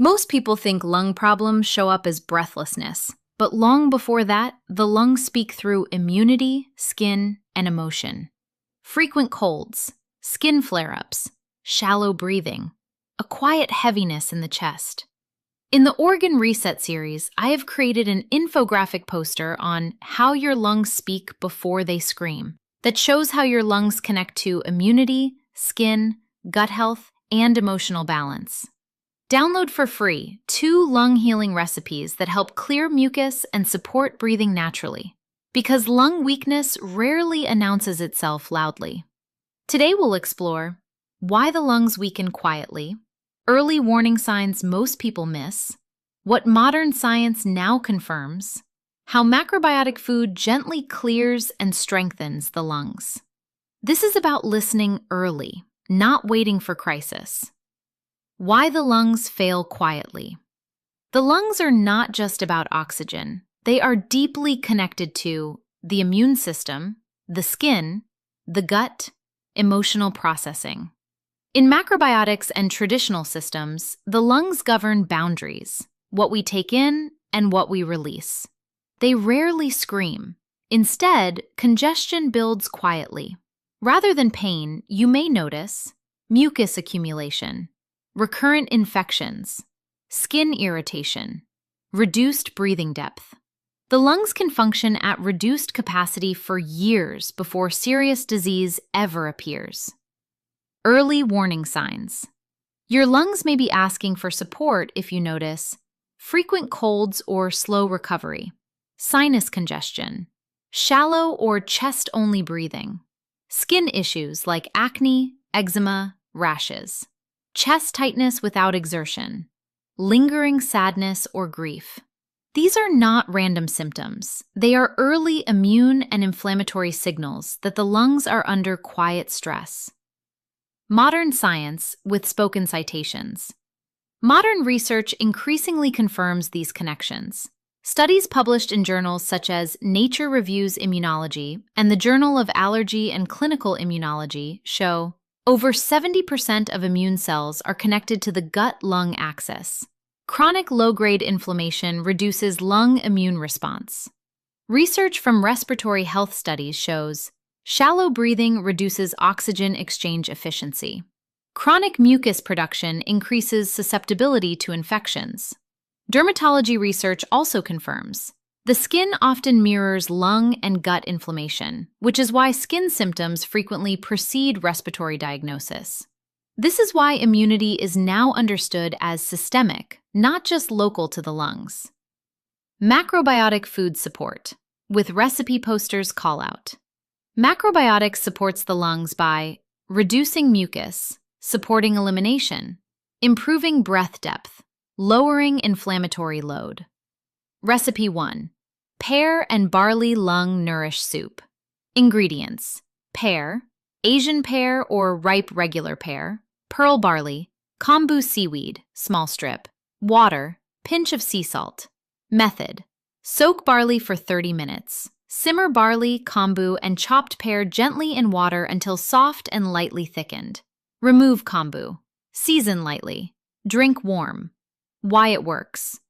Most people think lung problems show up as breathlessness, but long before that, the lungs speak through immunity, skin, and emotion. Frequent colds, skin flare-ups, shallow breathing, a quiet heaviness in the chest. In the Organ Reset series, I have created an infographic poster on how your lungs speak before they scream that shows how your lungs connect to immunity, skin, gut health, and emotional balance. Download for free 2 lung healing recipes that help clear mucus and support breathing naturally, because lung weakness rarely announces itself loudly. Today we'll explore why the lungs weaken quietly, early warning signs most people miss, what modern science now confirms, how macrobiotic food gently clears and strengthens the lungs. This is about listening early, not waiting for crisis. Why the lungs fail quietly. The lungs are not just about oxygen. They are deeply connected to the immune system, the skin, the gut, emotional processing. In macrobiotics and traditional systems, the lungs govern boundaries, what we take in and what we release. They rarely scream. Instead, congestion builds quietly. Rather than pain, you may notice mucus accumulation, recurrent infections, skin irritation, reduced breathing depth. The lungs can function at reduced capacity for years before serious disease ever appears. Early warning signs. Your lungs may be asking for support if you notice frequent colds or slow recovery, sinus congestion, shallow or chest-only breathing, skin issues like acne, eczema, rashes, chest tightness without exertion, lingering sadness or grief. These are not random symptoms. They are early immune and inflammatory signals that the lungs are under quiet stress. Modern science with spoken citations. Modern research increasingly confirms these connections. Studies published in journals such as Nature Reviews Immunology and the Journal of Allergy and Clinical Immunology show over 70% of immune cells are connected to the gut-lung axis. Chronic low-grade inflammation reduces lung immune response. Research from respiratory health studies shows shallow breathing reduces oxygen exchange efficiency. Chronic mucus production increases susceptibility to infections. Dermatology research also confirms the skin often mirrors lung and gut inflammation, which is why skin symptoms frequently precede respiratory diagnosis. This is why immunity is now understood as systemic, not just local to the lungs. Macrobiotic food support, with recipe posters call-out. Macrobiotics supports the lungs by reducing mucus, supporting elimination, improving breath depth, lowering inflammatory load. Recipe 1. Pear and barley lung nourish soup. Ingredients: pear, Asian pear or ripe regular pear, pearl barley, kombu seaweed, small strip, water, pinch of sea salt. Method: soak barley for 30 minutes. Simmer barley, kombu, and chopped pear gently in water until soft and lightly thickened. Remove kombu. Season lightly. Drink warm. Why it works.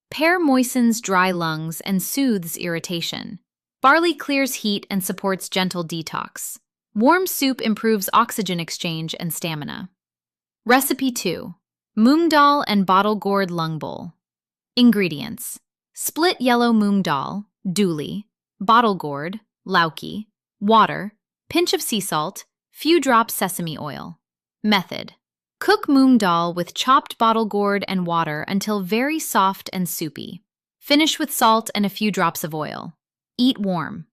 Pear moistens dry lungs and soothes irritation. Barley clears heat and supports gentle detox. Warm soup improves oxygen exchange and stamina. Recipe 2. Moong dal and bottle gourd lung bowl. Ingredients: split yellow moong dal, duli, bottle gourd, lauki, water, pinch of sea salt, few drops sesame oil. Method: cook moong dal with chopped bottle gourd and water until very soft and soupy. Finish with salt and a few drops of oil. Eat warm.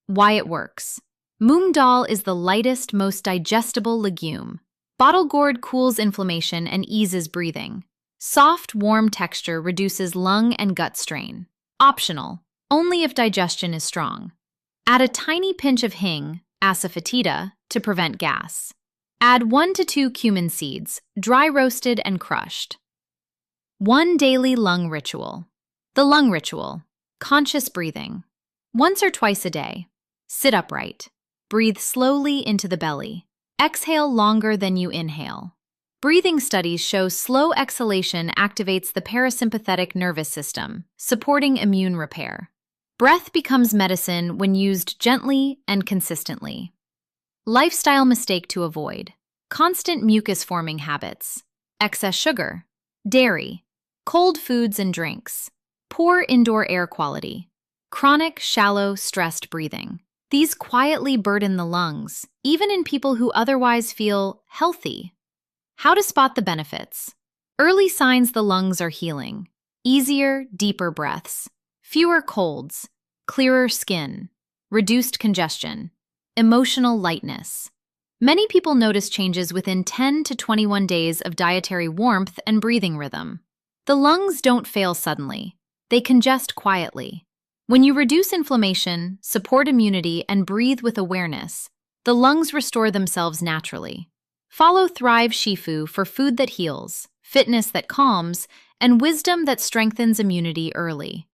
Why it works. Moong dal is the lightest, most digestible legume. Bottle gourd cools inflammation and eases breathing. Soft, warm texture reduces lung and gut strain. Optional, only if digestion is strong. Add a tiny pinch of hing, asafoetida, to prevent gas. Add 1 to 2 cumin seeds, dry roasted and crushed. 1 daily lung ritual. The lung ritual. Conscious breathing. Once or twice a day. Sit upright. Breathe slowly into the belly. Exhale longer than you inhale. Breathing studies show slow exhalation activates the parasympathetic nervous system, supporting immune repair. Breath becomes medicine when used gently and consistently. Lifestyle mistake to avoid: constant mucus-forming habits, excess sugar, dairy, cold foods and drinks, poor indoor air quality, chronic, shallow, stressed breathing. These quietly burden the lungs, even in people who otherwise feel healthy. How to spot the benefits: early signs the lungs are healing: easier, deeper breaths, fewer colds, clearer skin, reduced congestion, emotional lightness. Many people notice changes within 10 to 21 days of dietary warmth and breathing rhythm. The lungs don't fail suddenly. They congest quietly. When you reduce inflammation, support immunity, and breathe with awareness, the lungs restore themselves naturally. Follow Thrive Shifu for food that heals, fitness that calms, and wisdom that strengthens immunity early.